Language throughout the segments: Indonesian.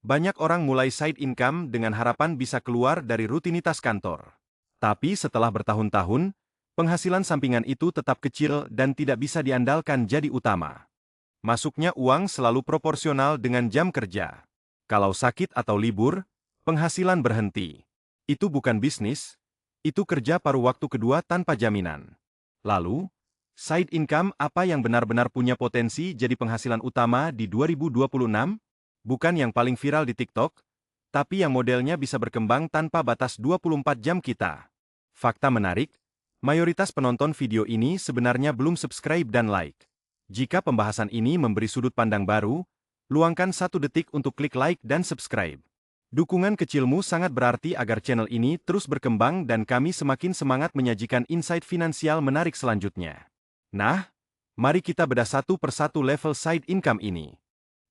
Banyak orang mulai side income dengan harapan bisa keluar dari rutinitas kantor. Tapi setelah bertahun-tahun, penghasilan sampingan itu tetap kecil dan tidak bisa diandalkan jadi utama. Masuknya uang selalu proporsional dengan jam kerja. Kalau sakit atau libur, penghasilan berhenti. Itu bukan bisnis, itu kerja paruh waktu kedua tanpa jaminan. Lalu, side income apa yang benar-benar punya potensi jadi penghasilan utama di 2026? Bukan yang paling viral di TikTok, tapi yang modelnya bisa berkembang tanpa batas 24 jam kita. Fakta menarik, mayoritas penonton video ini sebenarnya belum subscribe dan like. Jika pembahasan ini memberi sudut pandang baru, luangkan 1 detik untuk klik like dan subscribe. Dukungan kecilmu sangat berarti agar channel ini terus berkembang dan kami semakin semangat menyajikan insight finansial menarik selanjutnya. Nah, mari kita bedah satu persatu level side income ini.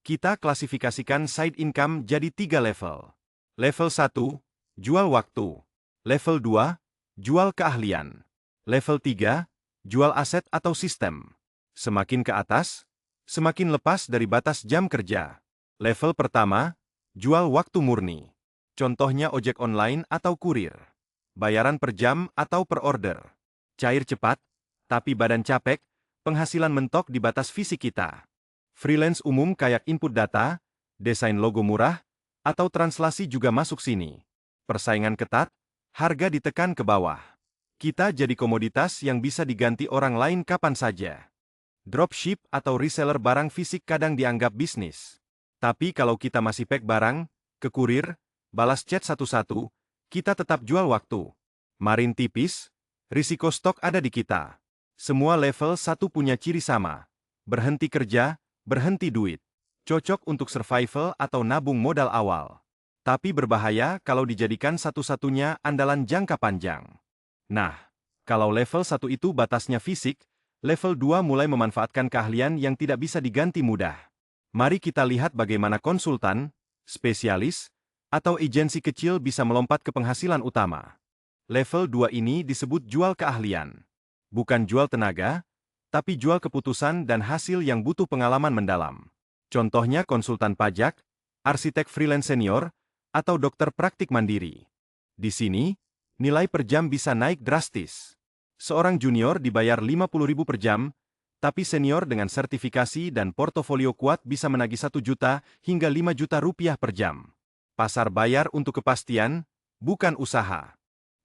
Kita klasifikasikan side income jadi 3 level. Level 1, jual waktu. Level 2, jual keahlian. Level 3, jual aset atau sistem. Semakin ke atas, semakin lepas dari batas jam kerja. Level pertama, jual waktu murni. Contohnya ojek online atau kurir. Bayaran per jam atau per order. Cair cepat, tapi badan capek, penghasilan mentok di batas fisik kita. Freelance umum kayak input data, desain logo murah, atau translasi juga masuk sini. Persaingan ketat, harga ditekan ke bawah. Kita jadi komoditas yang bisa diganti orang lain kapan saja. Dropship atau reseller barang fisik kadang dianggap bisnis. Tapi kalau kita masih pack barang, ke kurir, balas chat satu-satu, kita tetap jual waktu. Margin tipis, risiko stok ada di kita. Semua level 1 punya ciri sama. Berhenti kerja, berhenti duit. Cocok untuk survival atau nabung modal awal. Tapi berbahaya kalau dijadikan satu-satunya andalan jangka panjang. Nah, kalau level 1 itu batasnya fisik, level 2 mulai memanfaatkan keahlian yang tidak bisa diganti mudah. Mari kita lihat bagaimana konsultan, spesialis, atau agensi kecil bisa melompat ke penghasilan utama. Level 2 ini disebut jual keahlian. Bukan jual tenaga, tapi jual keputusan dan hasil yang butuh pengalaman mendalam. Contohnya konsultan pajak, arsitek freelance senior, atau dokter praktik mandiri. Di sini, nilai per jam bisa naik drastis. Seorang junior dibayar 50.000 per jam, tapi senior dengan sertifikasi dan portofolio kuat bisa menagih 1 juta hingga 5 juta rupiah per jam. Pasar bayar untuk kepastian, bukan usaha.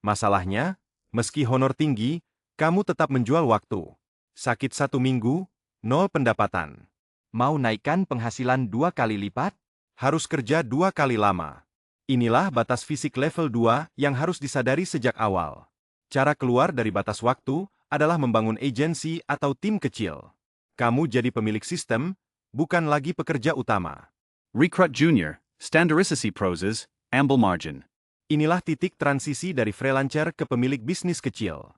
Masalahnya, meski honor tinggi, kamu tetap menjual waktu. Sakit 1 minggu, 0 pendapatan. Mau naikkan penghasilan 2 kali lipat? Harus kerja 2 kali lama. Inilah batas fisik level 2 yang harus disadari sejak awal. Cara keluar dari batas waktu adalah membangun agensi atau tim kecil. Kamu jadi pemilik sistem, bukan lagi pekerja utama. Recruit Junior, Standardisasi Process, Amble Margin. Inilah titik transisi dari freelancer ke pemilik bisnis kecil.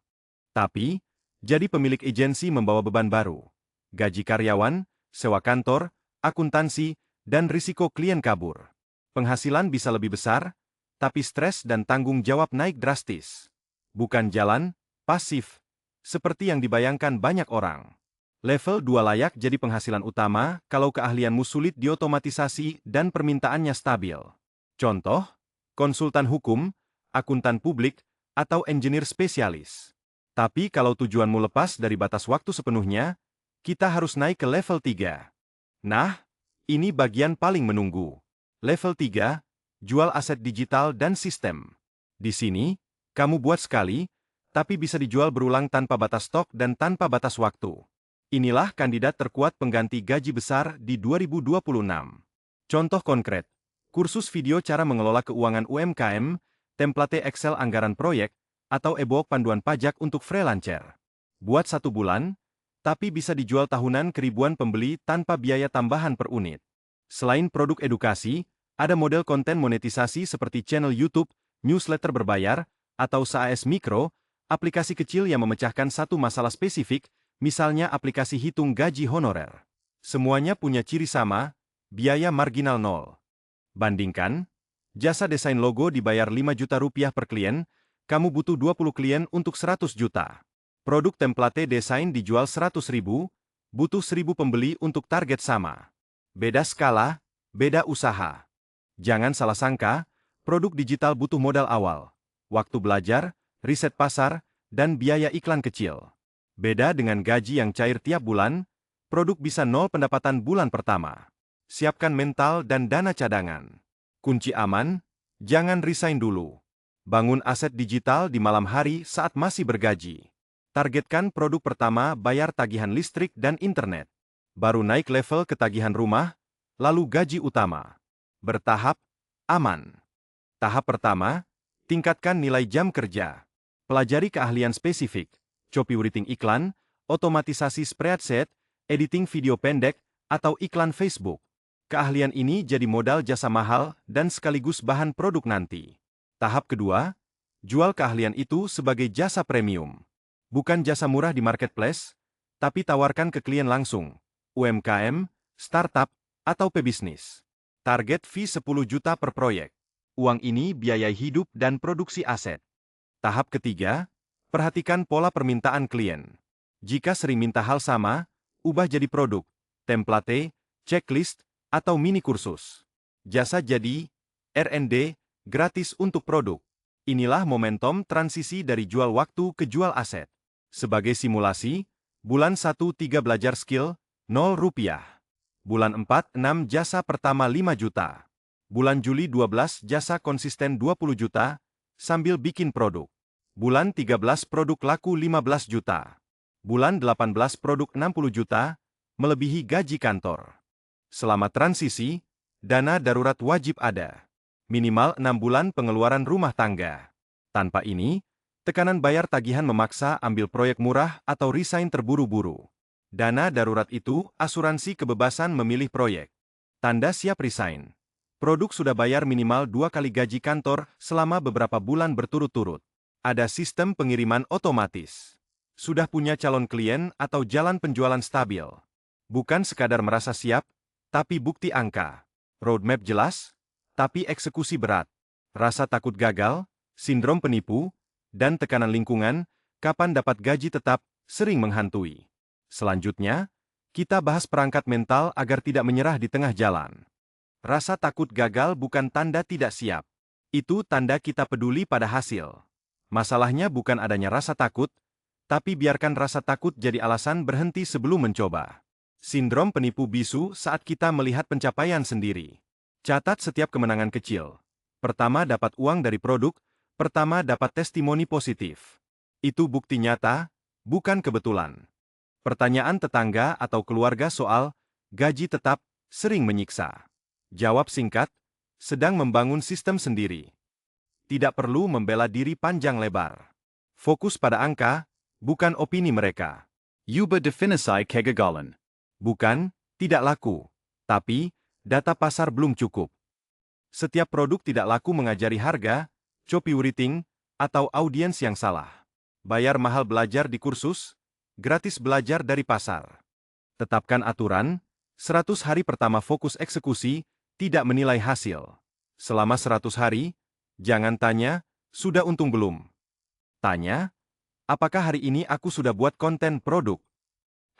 Tapi, jadi pemilik agensi membawa beban baru. Gaji karyawan, sewa kantor, akuntansi, dan risiko klien kabur. Penghasilan bisa lebih besar, tapi stres dan tanggung jawab naik drastis. Bukan jalan, pasif, seperti yang dibayangkan banyak orang. Level 2 layak jadi penghasilan utama kalau keahlianmu sulit diotomatisasi dan permintaannya stabil. Contoh, konsultan hukum, akuntan publik, atau engineer spesialis. Tapi kalau tujuanmu lepas dari batas waktu sepenuhnya, kita harus naik ke level 3. Nah, ini bagian paling menunggu. Level 3, jual aset digital dan sistem. Di sini, kamu buat sekali, tapi bisa dijual berulang tanpa batas stok dan tanpa batas waktu. Inilah kandidat terkuat pengganti gaji besar di 2026. Contoh konkret, kursus video cara mengelola keuangan UMKM, template Excel anggaran proyek, atau e-book panduan pajak untuk freelancer. Buat 1 bulan, tapi bisa dijual tahunan ke ribuan pembeli tanpa biaya tambahan per unit. Selain produk edukasi, ada model konten monetisasi seperti channel YouTube, newsletter berbayar, atau SaaS Mikro, aplikasi kecil yang memecahkan satu masalah spesifik, misalnya aplikasi hitung gaji honorer. Semuanya punya ciri sama, biaya marginal 0. Bandingkan, jasa desain logo dibayar 5 juta rupiah per klien, kamu butuh 20 klien untuk 100 juta. Produk template desain dijual 100.000, butuh 1.000 pembeli untuk target sama. Beda skala, beda usaha. Jangan salah sangka, produk digital butuh modal awal, waktu belajar, riset pasar, dan biaya iklan kecil. Beda dengan gaji yang cair tiap bulan, produk bisa nol pendapatan bulan pertama. Siapkan mental dan dana cadangan. Kunci aman, jangan resign dulu. Bangun aset digital di malam hari saat masih bergaji. Targetkan produk pertama bayar tagihan listrik dan internet. Baru naik level ke tagihan rumah, lalu gaji utama. Bertahap, aman. Tahap pertama, tingkatkan nilai jam kerja. Pelajari keahlian spesifik, copywriting iklan, otomatisasi spreadsheet, editing video pendek, atau iklan Facebook. Keahlian ini jadi modal jasa mahal dan sekaligus bahan produk nanti. Tahap kedua, jual keahlian itu sebagai jasa premium. Bukan jasa murah di marketplace, tapi tawarkan ke klien langsung, UMKM, startup, atau pebisnis. Target fee 10 juta per proyek. Uang ini biayai hidup dan produksi aset. Tahap ketiga, perhatikan pola permintaan klien. Jika sering minta hal sama, ubah jadi produk, template, checklist, atau mini kursus. Jasa jadi R&D, gratis untuk produk. Inilah momentum transisi dari jual waktu ke jual aset. Sebagai simulasi, bulan 1-3 belajar skill, 0 rupiah. Bulan 4-6 jasa pertama 5 juta. Bulan Juli 12 jasa konsisten 20 juta, sambil bikin produk. Bulan 13 produk laku 15 juta. Bulan 18 produk 60 juta, melebihi gaji kantor. Selama transisi, dana darurat wajib ada. Minimal 6 bulan pengeluaran rumah tangga. Tanpa ini, tekanan bayar tagihan memaksa ambil proyek murah atau resign terburu-buru. Dana darurat itu asuransi kebebasan memilih proyek. Tanda siap resign. Produk sudah bayar minimal 2 kali gaji kantor selama beberapa bulan berturut-turut. Ada sistem pengiriman otomatis. Sudah punya calon klien atau jalan penjualan stabil. Bukan sekadar merasa siap, tapi bukti angka. Roadmap jelas, tapi eksekusi berat. Rasa takut gagal, sindrom penipu, dan tekanan lingkungan, kapan dapat gaji tetap, sering menghantui. Selanjutnya, kita bahas perangkat mental agar tidak menyerah di tengah jalan. Rasa takut gagal bukan tanda tidak siap. Itu tanda kita peduli pada hasil. Masalahnya bukan adanya rasa takut, tapi biarkan rasa takut jadi alasan berhenti sebelum mencoba. Sindrom penipu bisu saat kita melihat pencapaian sendiri. Catat setiap kemenangan kecil. Pertama dapat uang dari produk, pertama dapat testimoni positif. Itu bukti nyata, bukan kebetulan. Pertanyaan tetangga atau keluarga soal gaji tetap sering menyiksa. Jawab singkat, sedang membangun sistem sendiri. Tidak perlu membela diri panjang lebar. Fokus pada angka, bukan opini mereka. Yuba definisai kegagalan. Bukan, tidak laku. Tapi, data pasar belum cukup. Setiap produk tidak laku mengajari harga, copywriting, atau audiens yang salah. Bayar mahal belajar di kursus, gratis belajar dari pasar. Tetapkan aturan, 100 hari pertama fokus eksekusi, tidak menilai hasil. Selama 100 hari, jangan tanya, sudah untung belum? Tanya, apakah hari ini aku sudah buat konten produk?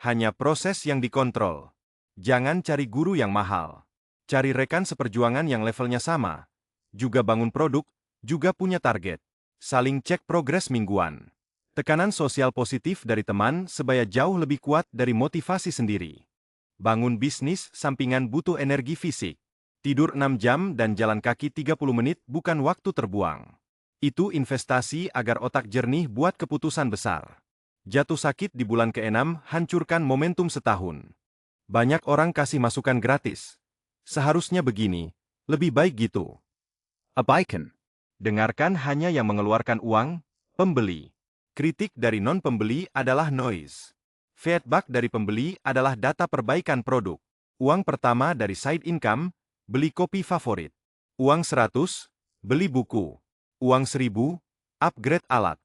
Hanya proses yang dikontrol. Jangan cari guru yang mahal. Cari rekan seperjuangan yang levelnya sama. Juga bangun produk, juga punya target. Saling cek progres mingguan. Tekanan sosial positif dari teman sebaya jauh lebih kuat dari motivasi sendiri. Bangun bisnis sampingan butuh energi fisik. Tidur 6 jam dan jalan kaki 30 menit bukan waktu terbuang. Itu investasi agar otak jernih buat keputusan besar. Jatuh sakit di bulan ke-6 hancurkan momentum setahun. Banyak orang kasih masukan gratis. Seharusnya begini, lebih baik gitu. Abaikan. Dengarkan hanya yang mengeluarkan uang, pembeli. Kritik dari non-pembeli adalah noise. Feedback dari pembeli adalah data perbaikan produk. Uang pertama dari side income, beli kopi favorit. Uang 100, beli buku. Uang 1000, upgrade alat.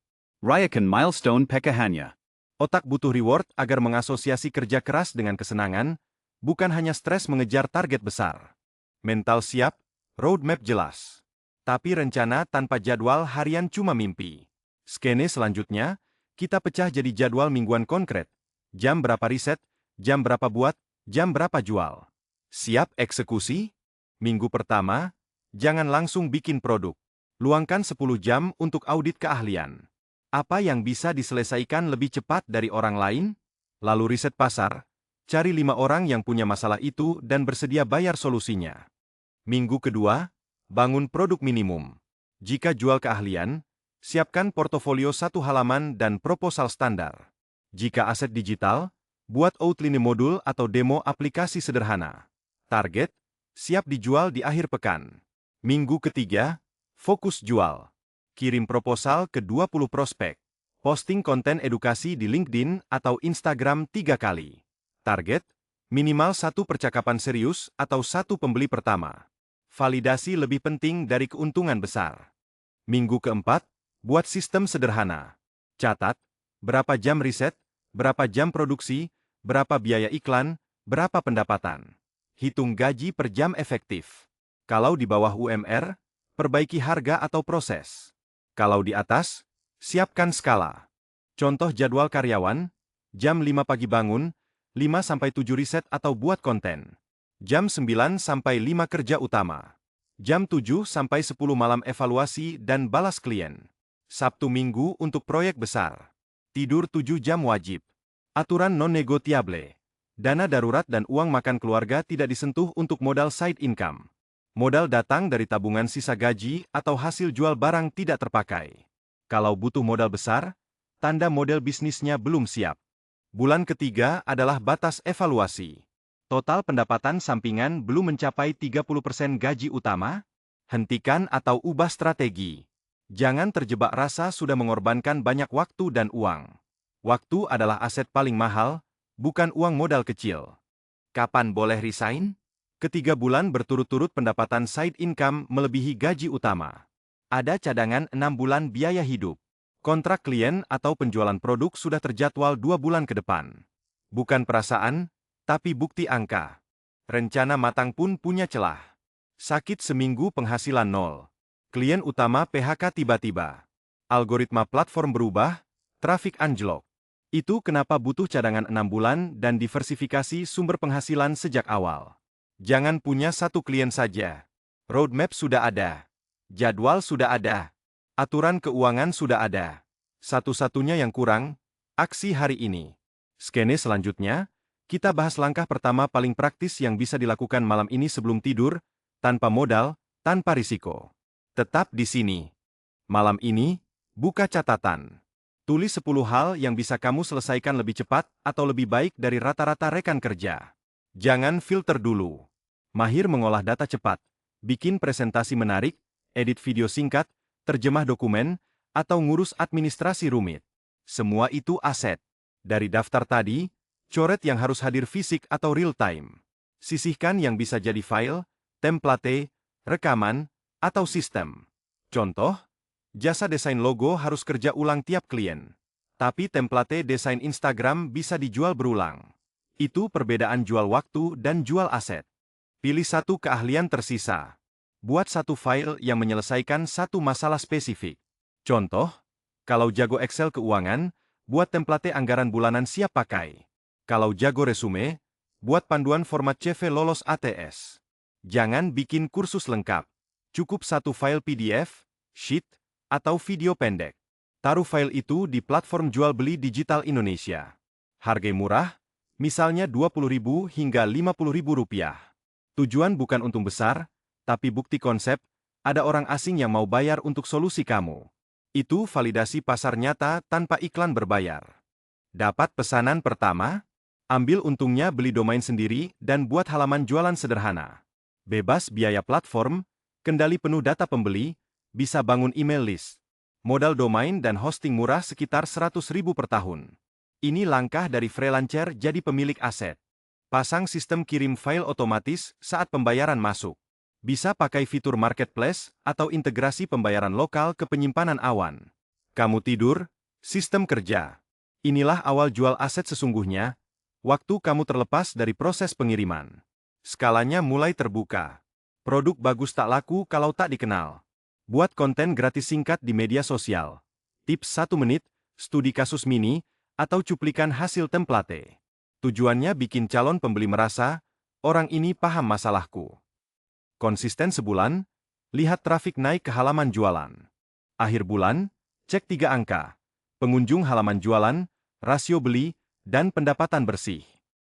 Rayakan milestone pekahanya. Otak butuh reward agar mengasosiasi kerja keras dengan kesenangan, bukan hanya stres mengejar target besar. Mental siap, roadmap jelas. Tapi rencana tanpa jadwal harian cuma mimpi. Skene selanjutnya, kita pecah jadi jadwal mingguan konkret. Jam berapa riset, jam berapa buat, jam berapa jual. Siap eksekusi? Minggu pertama, Jangan langsung bikin produk. Luangkan 10 jam untuk audit keahlian. Apa yang bisa diselesaikan lebih cepat dari orang lain? Lalu riset pasar. Cari 5 orang yang punya masalah itu dan bersedia bayar solusinya. Minggu kedua, bangun produk minimum. Jika jual keahlian, siapkan portofolio 1 halaman dan proposal standar. Jika aset digital, buat outline modul atau demo aplikasi sederhana. Target, siap dijual di akhir pekan. Minggu ketiga, fokus jual. Kirim proposal ke 20 prospek. Posting konten edukasi di LinkedIn atau Instagram 3 kali. Target, minimal 1 percakapan serius atau 1 pembeli pertama. Validasi lebih penting dari keuntungan besar. Minggu keempat, buat sistem sederhana. Catat, berapa jam riset, berapa jam produksi, berapa biaya iklan, berapa pendapatan. Hitung gaji per jam efektif. Kalau di bawah UMR, perbaiki harga atau proses. Kalau di atas, siapkan skala. Contoh jadwal karyawan, jam 5 pagi bangun, 5-7 riset atau buat konten. Jam 9-5 kerja utama. Jam 7-10 malam evaluasi dan balas klien. Sabtu Minggu untuk proyek besar. Tidur 7 jam wajib. Aturan non-negotiable. Dana darurat dan uang makan keluarga tidak disentuh untuk modal side income. Modal datang dari tabungan sisa gaji atau hasil jual barang tidak terpakai. Kalau butuh modal besar, tanda model bisnisnya belum siap. Bulan ketiga adalah batas evaluasi. Total pendapatan sampingan belum mencapai 30% gaji utama? Hentikan atau ubah strategi. Jangan terjebak rasa sudah mengorbankan banyak waktu dan uang. Waktu adalah aset paling mahal, bukan uang modal kecil. Kapan boleh resign? Ketiga bulan berturut-turut pendapatan side income melebihi gaji utama. Ada cadangan 6 bulan biaya hidup. Kontrak klien atau penjualan produk sudah terjadwal 2 bulan ke depan. Bukan perasaan, tapi bukti angka. Rencana matang pun punya celah. Sakit seminggu penghasilan nol. Klien utama PHK tiba-tiba. Algoritma platform berubah, trafik anjlok. Itu kenapa butuh cadangan 6 bulan dan diversifikasi sumber penghasilan sejak awal. Jangan punya 1 klien saja. Roadmap sudah ada. Jadwal sudah ada. Aturan keuangan sudah ada. Satu-satunya yang kurang, aksi hari ini. Skene selanjutnya, kita bahas langkah pertama paling praktis yang bisa dilakukan malam ini sebelum tidur, tanpa modal, tanpa risiko. Tetap di sini. Malam ini, buka catatan. Tulis 10 hal yang bisa kamu selesaikan lebih cepat atau lebih baik dari rata-rata rekan kerja. Jangan filter dulu. Mahir mengolah data cepat, bikin presentasi menarik, edit video singkat, terjemah dokumen, atau ngurus administrasi rumit. Semua itu aset. Dari daftar tadi, coret yang harus hadir fisik atau real time. Sisihkan yang bisa jadi file, template, rekaman, atau sistem. Contoh, jasa desain logo harus kerja ulang tiap klien. Tapi template desain Instagram bisa dijual berulang. Itu perbedaan jual waktu dan jual aset. Pilih 1 keahlian tersisa. Buat 1 file yang menyelesaikan 1 masalah spesifik. Contoh, kalau jago Excel keuangan, buat template anggaran bulanan siap pakai. Kalau jago resume, buat panduan format CV lolos ATS. Jangan bikin kursus lengkap. Cukup 1 file PDF, sheet, atau video pendek. Taruh file itu di platform jual beli digital Indonesia. Harga murah, misalnya Rp20.000 hingga Rp50.000. Tujuan bukan untung besar, tapi bukti konsep, ada orang asing yang mau bayar untuk solusi kamu. Itu validasi pasar nyata tanpa iklan berbayar. Dapat pesanan pertama? Ambil untungnya beli domain sendiri dan buat halaman jualan sederhana. Bebas biaya platform, kendali penuh data pembeli, bisa bangun email list. Modal domain dan hosting murah sekitar Rp100.000 per tahun. Ini langkah dari freelancer jadi pemilik aset. Pasang sistem kirim file otomatis saat pembayaran masuk. Bisa pakai fitur marketplace atau integrasi pembayaran lokal ke penyimpanan awan. Kamu tidur, sistem kerja. Inilah awal jual aset sesungguhnya, waktu kamu terlepas dari proses pengiriman. Skalanya mulai terbuka. Produk bagus tak laku kalau tak dikenal. Buat konten gratis singkat di media sosial. Tips 1 menit, studi kasus mini, atau cuplikan hasil template. Tujuannya bikin calon pembeli merasa, orang ini paham masalahku. Konsisten sebulan, Lihat trafik naik ke halaman jualan. Akhir bulan, cek 3 angka. Pengunjung halaman jualan, rasio beli, dan pendapatan bersih.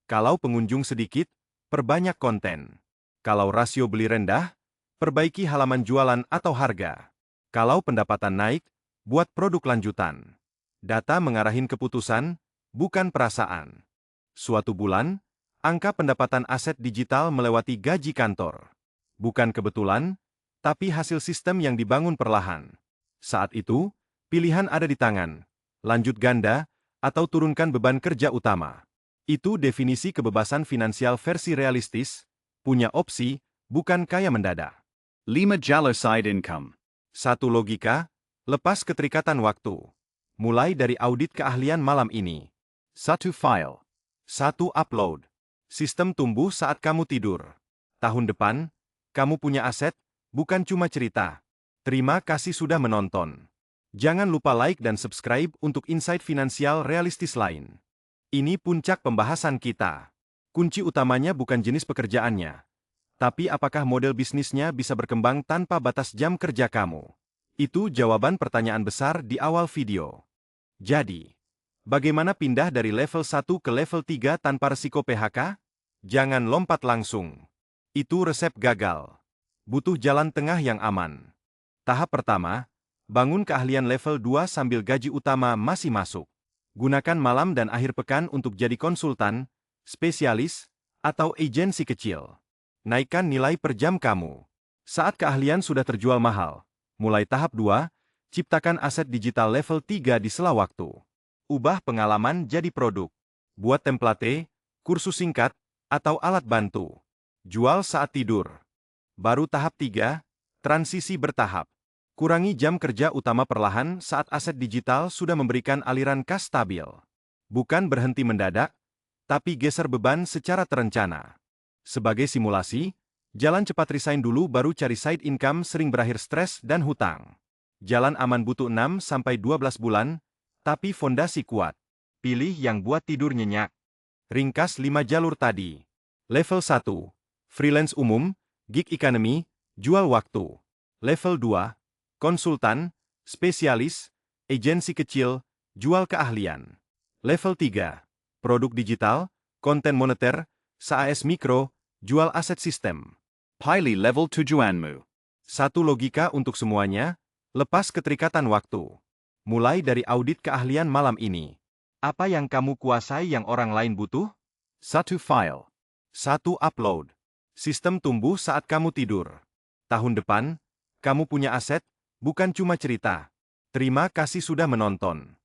Kalau pengunjung sedikit, perbanyak konten. Kalau rasio beli rendah, perbaiki halaman jualan atau harga. Kalau pendapatan naik, buat produk lanjutan. Data mengarahin keputusan, bukan perasaan. Suatu bulan, angka pendapatan aset digital melewati gaji kantor. Bukan kebetulan, tapi hasil sistem yang dibangun perlahan. Saat itu, pilihan ada di tangan. Lanjut ganda, atau turunkan beban kerja utama. Itu definisi kebebasan finansial versi realistis, punya opsi, bukan kaya mendadak. 5 jalur side income. 1 logika, lepas keterikatan waktu. Mulai dari audit keahlian malam ini. 1 file. 1 upload. Sistem tumbuh saat kamu tidur. Tahun depan, kamu punya aset, bukan cuma cerita. Terima kasih sudah menonton. Jangan lupa like dan subscribe untuk insight finansial realistis lain. Ini puncak pembahasan kita. Kunci utamanya bukan jenis pekerjaannya, tapi apakah model bisnisnya bisa berkembang tanpa batas jam kerja kamu. Itu jawaban pertanyaan besar di awal video. Jadi, bagaimana pindah dari level 1 ke level 3 tanpa risiko PHK? Jangan lompat langsung. Itu resep gagal. Butuh jalan tengah yang aman. Tahap pertama, bangun keahlian level 2 sambil gaji utama masih masuk. Gunakan malam dan akhir pekan untuk jadi konsultan, spesialis, atau agensi kecil. Naikkan nilai per jam kamu. Saat keahlian sudah terjual mahal, mulai tahap 2, ciptakan aset digital level 3 di sela waktu. Ubah pengalaman jadi produk. Buat template, kursus singkat, atau alat bantu. Jual saat tidur. Baru tahap 3, transisi bertahap. Kurangi jam kerja utama perlahan saat aset digital sudah memberikan aliran kas stabil. Bukan berhenti mendadak, tapi geser beban secara terencana. Sebagai simulasi, jalan cepat resign dulu baru cari side income sering berakhir stres dan hutang. Jalan aman butuh 6-12 bulan, tapi fondasi kuat. Pilih yang buat tidur nyenyak. Ringkas 5 jalur tadi. Level 1, freelance umum, gig economy, jual waktu. Level 2, konsultan, spesialis, agensi kecil, jual keahlian. Level 3, produk digital, konten moneter, SaaS mikro, jual aset sistem. Pilih level tujuanmu. 1 logika untuk semuanya, lepas keterikatan waktu. Mulai dari audit keahlian malam ini. Apa yang kamu kuasai yang orang lain butuh? 1 file. 1 upload. Sistem tumbuh saat kamu tidur. Tahun depan, kamu punya aset, bukan cuma cerita. Terima kasih sudah menonton.